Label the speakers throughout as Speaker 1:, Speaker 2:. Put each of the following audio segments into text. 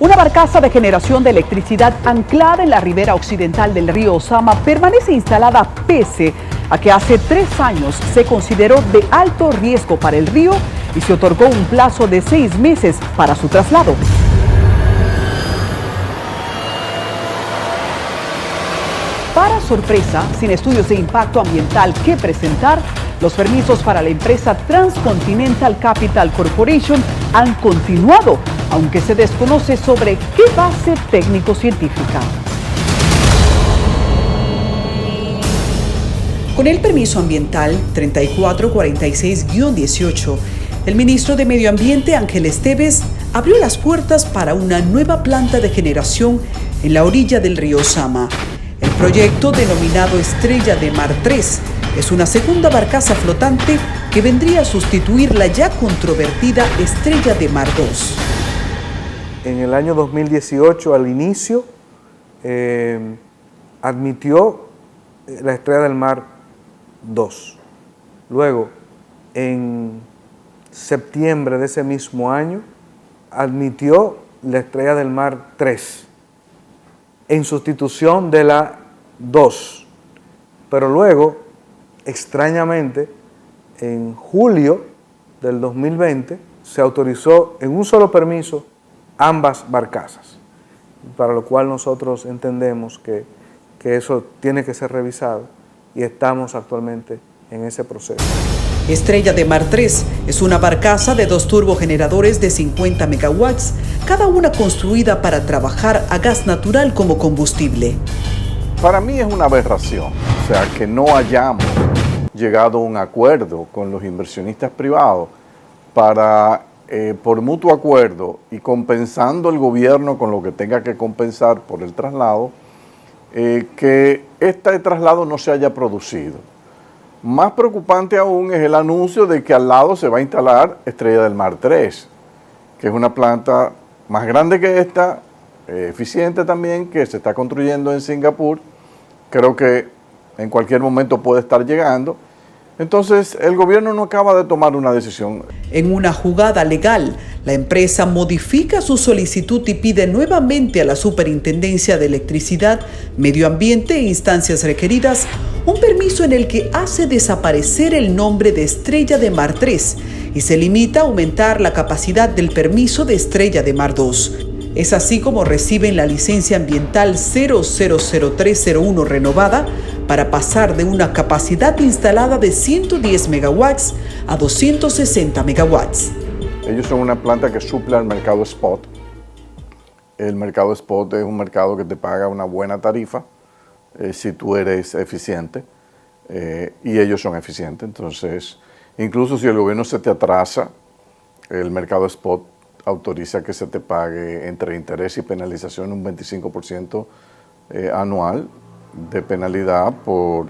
Speaker 1: Una barcaza de generación de electricidad anclada en la ribera occidental del río Osama permanece instalada pese a que hace 3 años se consideró de alto riesgo para el río y se otorgó un plazo de 6 meses para su traslado. Para sorpresa, sin estudios de impacto ambiental que presentar, los permisos para la empresa Transcontinental Capital Corporation han continuado, aunque se desconoce sobre qué base técnico-científica. Con el permiso ambiental 3446-18, el ministro de Medio Ambiente, Ángel Esteves, abrió las puertas para una nueva planta de generación en la orilla del río Osama. El proyecto, denominado Estrella de Mar 3, es una segunda barcaza flotante que vendría a sustituir la ya controvertida Estrella de Mar 2.
Speaker 2: En el año 2018, al inicio, admitió la Estrella del Mar 2. Luego, en septiembre de ese mismo año, admitió la Estrella del Mar 3, en sustitución de la 2. Pero luego, extrañamente, en julio del 2020, se autorizó en un solo permiso ambas barcazas, para lo cual nosotros entendemos que eso tiene que ser revisado y estamos actualmente en ese proceso.
Speaker 1: Estrella de Mar 3 es una barcaza de 2 turbogeneradores de 50 megawatts, cada una construida para trabajar a gas natural como combustible.
Speaker 3: Para mí es una aberración, o sea, que no hayamos llegado a un acuerdo con los inversionistas privados para, por mutuo acuerdo y compensando el gobierno con lo que tenga que compensar por el traslado, que este traslado no se haya producido. Más preocupante aún es el anuncio de que al lado se va a instalar Estrella del Mar 3, que es una planta más grande que esta, eficiente también, que se está construyendo en Singapur. Creo que en cualquier momento puede estar llegando. Entonces, el gobierno no acaba de tomar una decisión.
Speaker 1: En una jugada legal, la empresa modifica su solicitud y pide nuevamente a la Superintendencia de Electricidad, Medio Ambiente e instancias requeridas un permiso en el que hace desaparecer el nombre de Estrella de Mar 3 y se limita a aumentar la capacidad del permiso de Estrella de Mar 2. Es así como reciben la licencia ambiental 000301 renovada para pasar de una capacidad instalada de 110 megawatts a 260 megawatts.
Speaker 3: Ellos son una planta que suple al mercado spot. El mercado spot es un mercado que te paga una buena tarifa si tú eres eficiente, y ellos son eficientes. Entonces, incluso si el gobierno se te atrasa, el mercado spot autoriza que se te pague entre interés y penalización un 25% anual de penalidad por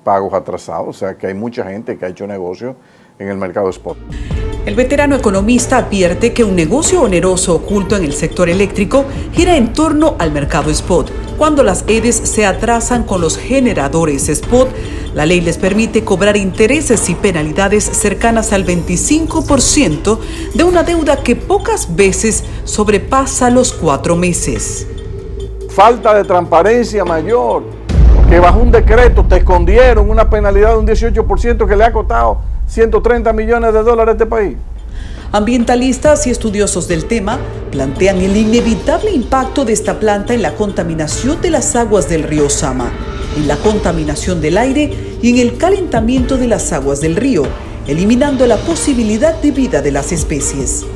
Speaker 3: pagos atrasados. O sea que hay mucha gente que ha hecho negocio en el mercado spot.
Speaker 1: El veterano economista advierte que un negocio oneroso oculto en el sector eléctrico gira en torno al mercado spot. Cuando las EDES se atrasan con los generadores spot, la ley les permite cobrar intereses y penalidades cercanas al 25% de una deuda que pocas veces sobrepasa los 4 meses.
Speaker 3: Falta de transparencia mayor, que bajo un decreto te escondieron una penalidad de un 18% que le ha costado 130 millones de dólares a este país.
Speaker 1: Ambientalistas y estudiosos del tema plantean el inevitable impacto de esta planta en la contaminación de las aguas del río Osama, en la contaminación del aire y en el calentamiento de las aguas del río, eliminando la posibilidad de vida de las especies.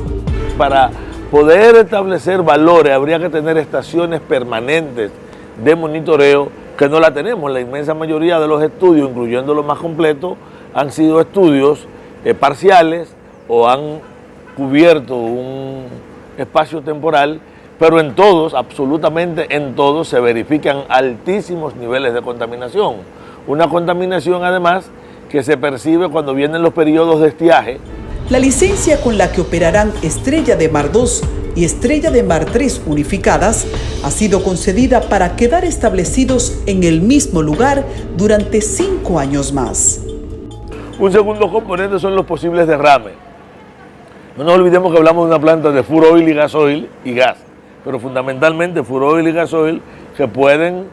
Speaker 4: Para poder establecer valores habría que tener estaciones permanentes de monitoreo, que no la tenemos. La inmensa mayoría de los estudios, incluyendo los más completos, han sido estudios parciales o han cubierto un espacio temporal, pero en todos, absolutamente en todos, se verifican altísimos niveles de contaminación. Una contaminación, además, que se percibe cuando vienen los periodos de estiaje.
Speaker 1: La licencia con la que operarán Estrella de Mar 2 y Estrella de Mar 3 unificadas ha sido concedida para quedar establecidos en el mismo lugar durante 5 años más.
Speaker 4: Un segundo componente son los posibles derrames. No nos olvidemos que hablamos de una planta de fuel oil y gas. pero fundamentalmente furoil y gasoil, que pueden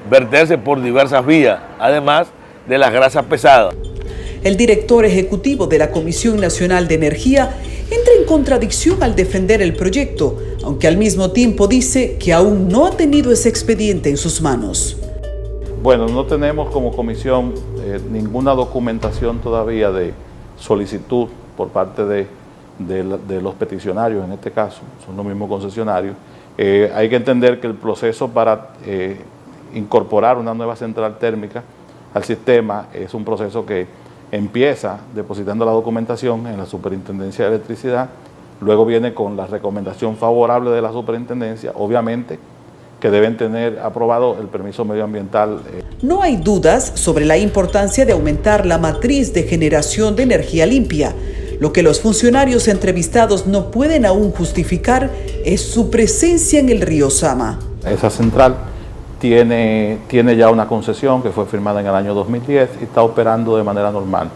Speaker 4: verterse por diversas vías, además de las grasas pesadas.
Speaker 1: El director ejecutivo de la Comisión Nacional de Energía entra en contradicción al defender el proyecto, aunque al mismo tiempo dice que aún no ha tenido ese expediente en sus manos.
Speaker 5: Bueno, no tenemos como comisión ninguna documentación todavía de solicitud por parte de los peticionarios, en este caso, son los mismos concesionarios. Hay que entender que el proceso para incorporar una nueva central térmica al sistema es un proceso que empieza depositando la documentación en la Superintendencia de Electricidad, luego viene con la recomendación favorable de la Superintendencia, obviamente que deben tener aprobado el permiso medioambiental.
Speaker 1: No hay dudas sobre la importancia de aumentar la matriz de generación de energía limpia. Lo que los funcionarios entrevistados no pueden aún justificar es su presencia en el río Sama.
Speaker 5: Esa central tiene ya una concesión que fue firmada en el año 2010 y está operando de manera normal.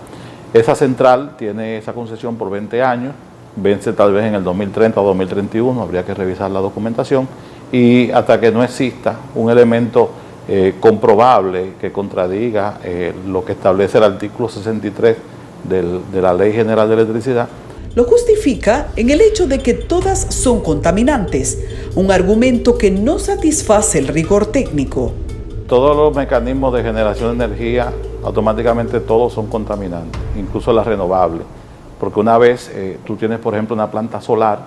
Speaker 5: Esa central tiene esa concesión por 20 años, vence tal vez en el 2030 o 2031, habría que revisar la documentación, y hasta que no exista un elemento comprobable que contradiga lo que establece el artículo 63 de la Ley General de Electricidad.
Speaker 1: Lo justifica en el hecho de que todas son contaminantes, un argumento que no satisface el rigor técnico.
Speaker 5: Todos los mecanismos de generación de energía, automáticamente todos son contaminantes, incluso las renovables, porque una vez tú tienes, por ejemplo, una planta solar,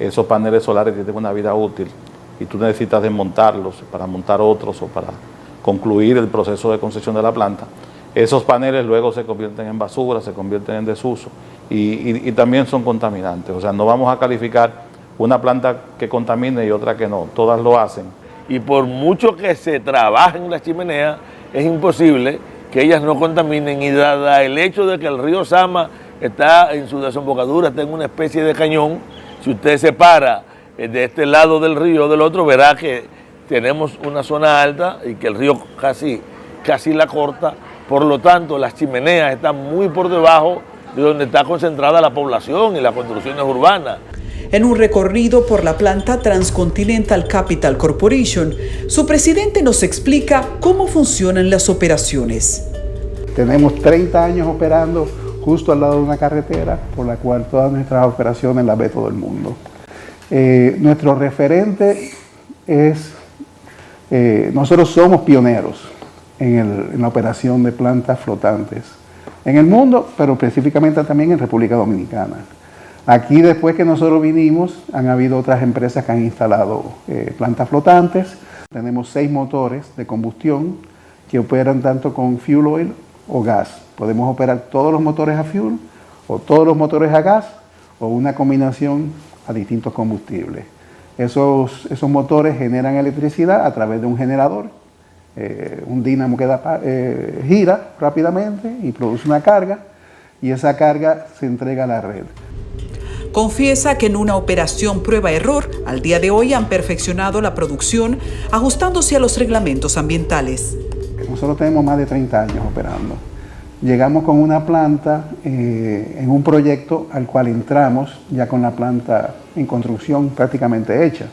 Speaker 5: esos paneles solares tienen una vida útil y tú necesitas desmontarlos para montar otros o para concluir el proceso de concesión de la planta. Esos paneles luego se convierten en basura, se convierten en desuso y también son contaminantes. O sea, no vamos a calificar una planta que contamine y otra que no, todas lo hacen.
Speaker 4: Y por mucho que se trabaje en las chimeneas, es imposible que ellas no contaminen, y dada el hecho de que el río Sama está en su desembocadura, está en una especie de cañón, si usted se para de este lado del río del otro, verá que tenemos una zona alta y que el río casi la corta. Por lo tanto, las chimeneas están muy por debajo de donde está concentrada la población y las construcciones urbanas.
Speaker 1: En un recorrido por la planta Transcontinental Capital Corporation, su presidente nos explica cómo funcionan las operaciones.
Speaker 6: Tenemos 30 años operando justo al lado de una carretera por la cual todas nuestras operaciones las ve todo el mundo. Nuestro referente es, nosotros somos pioneros en la operación de plantas flotantes en el mundo, pero específicamente también en República Dominicana. Aquí, después que nosotros vinimos, han habido otras empresas que han instalado plantas flotantes. Tenemos 6 motores de combustión que operan tanto con fuel oil o gas. Podemos operar todos los motores a fuel o todos los motores a gas o una combinación a distintos combustibles. Esos motores generan electricidad a través de un generador. Un dínamo que gira rápidamente y produce una carga, y esa carga se entrega a la red.
Speaker 1: Confiesa que en una operación prueba-error, al día de hoy han perfeccionado la producción ajustándose a los reglamentos ambientales.
Speaker 6: Nosotros tenemos más de 30 años operando. Llegamos con una planta en un proyecto al cual entramos ya con la planta en construcción prácticamente hecha.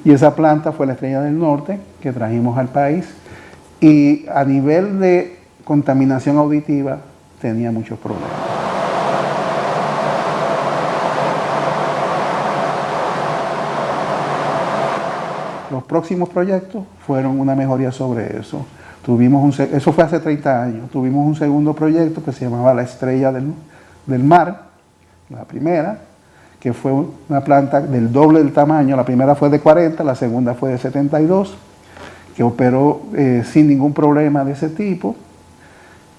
Speaker 6: Y esa planta fue la Estrella del Norte que trajimos al país, y a nivel de contaminación auditiva tenía muchos problemas. Los próximos proyectos fueron una mejoría sobre eso. Eso fue hace 30 años. Tuvimos un segundo proyecto que se llamaba la Estrella del Mar, la primera, que fue una planta del doble del tamaño. La primera fue de 40, la segunda fue de 72, que operó sin ningún problema de ese tipo.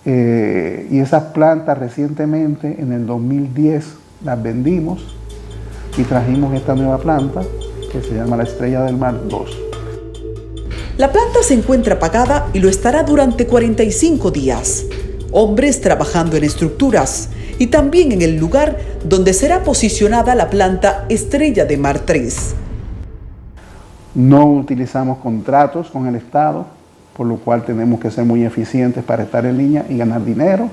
Speaker 6: Y esas plantas recientemente, en el 2010, las vendimos y trajimos esta nueva planta que se llama la Estrella del Mar 2.
Speaker 1: La planta se encuentra apagada y lo estará durante 45 días. Hombres trabajando en estructuras y también en el lugar donde será posicionada la planta Estrella de Mar 3.
Speaker 6: No utilizamos contratos con el Estado, por lo cual tenemos que ser muy eficientes para estar en línea y ganar dinero.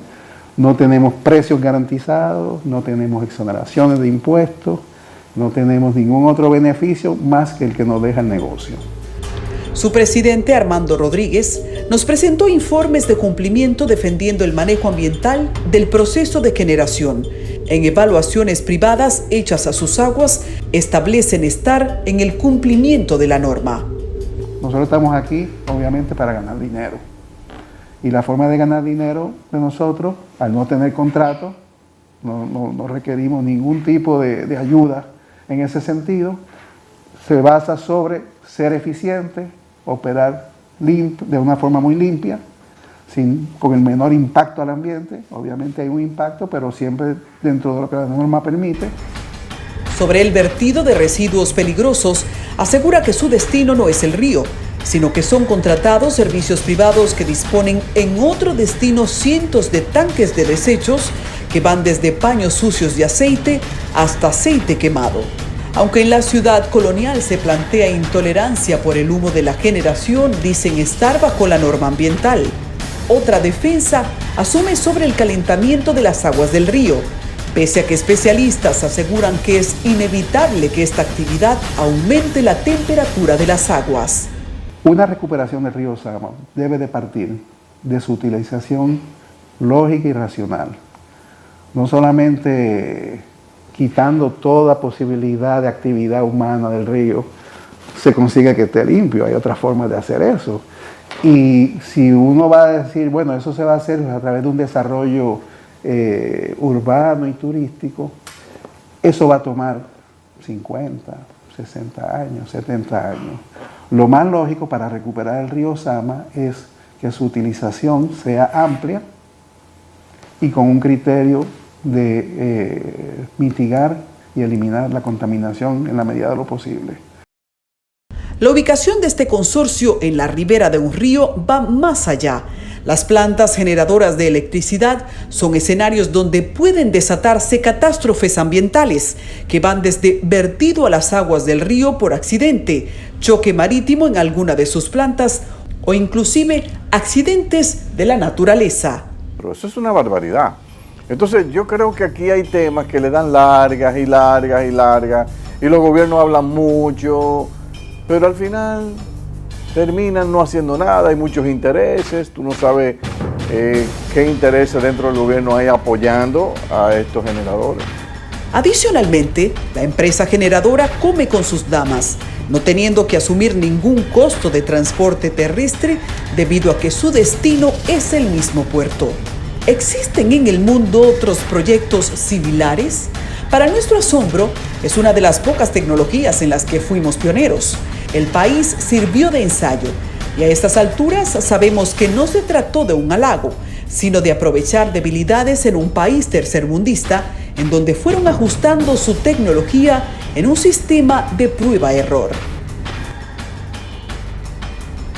Speaker 6: No tenemos precios garantizados, no tenemos exoneraciones de impuestos. No tenemos ningún otro beneficio más que el que nos deja el negocio.
Speaker 1: Su presidente, Armando Rodríguez, nos presentó informes de cumplimiento defendiendo el manejo ambiental del proceso de generación. En evaluaciones privadas hechas a sus aguas, establecen estar en el cumplimiento de la norma.
Speaker 6: Nosotros estamos aquí, obviamente, para ganar dinero. Y la forma de ganar dinero de nosotros, al no tener contrato, no requerimos ningún tipo de ayuda en ese sentido, se basa sobre ser eficiente, operar de una forma muy limpia, con el menor impacto al ambiente. Obviamente hay un impacto, pero siempre dentro de lo que la norma permite.
Speaker 1: Sobre el vertido de residuos peligrosos, asegura que su destino no es el río, sino que son contratados servicios privados que disponen en otro destino cientos de tanques de desechos que van desde paños sucios de aceite hasta aceite quemado. Aunque en la ciudad colonial se plantea intolerancia por el humo de la generación, dicen estar bajo la norma ambiental. Otra defensa asume sobre el calentamiento de las aguas del río, pese a que especialistas aseguran que es inevitable que esta actividad aumente la temperatura de las aguas.
Speaker 6: Una recuperación del río Sama debe de partir de su utilización lógica y racional. No solamente quitando toda posibilidad de actividad humana del río, se consigue que esté limpio. Hay otras formas de hacer eso. Y si uno va a decir, bueno, eso se va a hacer a través de un desarrollo urbano y turístico, eso va a tomar 50, 60 años, 70 años. Lo más lógico para recuperar el río Sama es que su utilización sea amplia y con un criterio de mitigar y eliminar la contaminación en la medida de lo posible.
Speaker 1: La ubicación de este consorcio en la ribera de un río va más allá. Las plantas generadoras de electricidad son escenarios donde pueden desatarse catástrofes ambientales que van desde vertido a las aguas del río por accidente, choque marítimo en alguna de sus plantas o inclusive accidentes de la naturaleza.
Speaker 3: Pero eso es una barbaridad. Entonces yo creo que aquí hay temas que le dan largas y largas y largas y los gobiernos hablan mucho, pero al final terminan no haciendo nada. Hay muchos intereses, tú no sabes qué intereses dentro del gobierno hay apoyando a estos generadores.
Speaker 1: Adicionalmente, la empresa generadora come con sus damas, no teniendo que asumir ningún costo de transporte terrestre debido a que su destino es el mismo puerto. ¿Existen en el mundo otros proyectos similares? Para nuestro asombro, es una de las pocas tecnologías en las que fuimos pioneros. El país sirvió de ensayo y a estas alturas sabemos que no se trató de un halago, sino de aprovechar debilidades en un país tercermundista en donde fueron ajustando su tecnología en un sistema de prueba-error.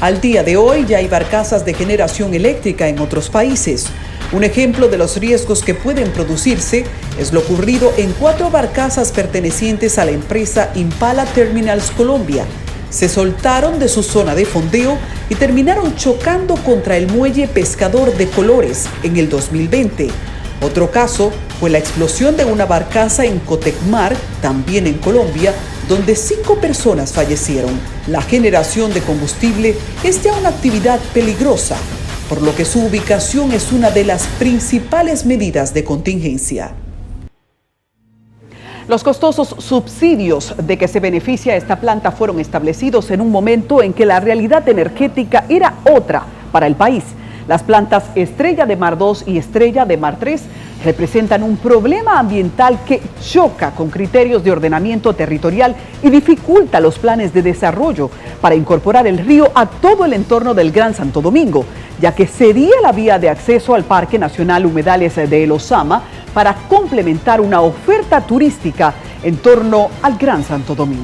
Speaker 1: Al día de hoy ya hay barcazas de generación eléctrica en otros países. Un ejemplo de los riesgos que pueden producirse es lo ocurrido en 4 barcazas pertenecientes a la empresa Impala Terminals Colombia. Se soltaron de su zona de fondeo y terminaron chocando contra el muelle Pescador de Colores en el 2020. Otro caso fue la explosión de una barcaza en Cotecmar, también en Colombia, donde 5 personas fallecieron. La generación de combustible es ya una actividad peligrosa, por lo que su ubicación es una de las principales medidas de contingencia. Los costosos subsidios de que se beneficia esta planta fueron establecidos en un momento en que la realidad energética era otra para el país. Las plantas Estrella de Mar 2 y Estrella de Mar 3 representan un problema ambiental que choca con criterios de ordenamiento territorial y dificulta los planes de desarrollo para incorporar el río a todo el entorno del Gran Santo Domingo, ya que sería la vía de acceso al Parque Nacional Humedales de El Osama para complementar una oferta turística en torno al Gran Santo Domingo.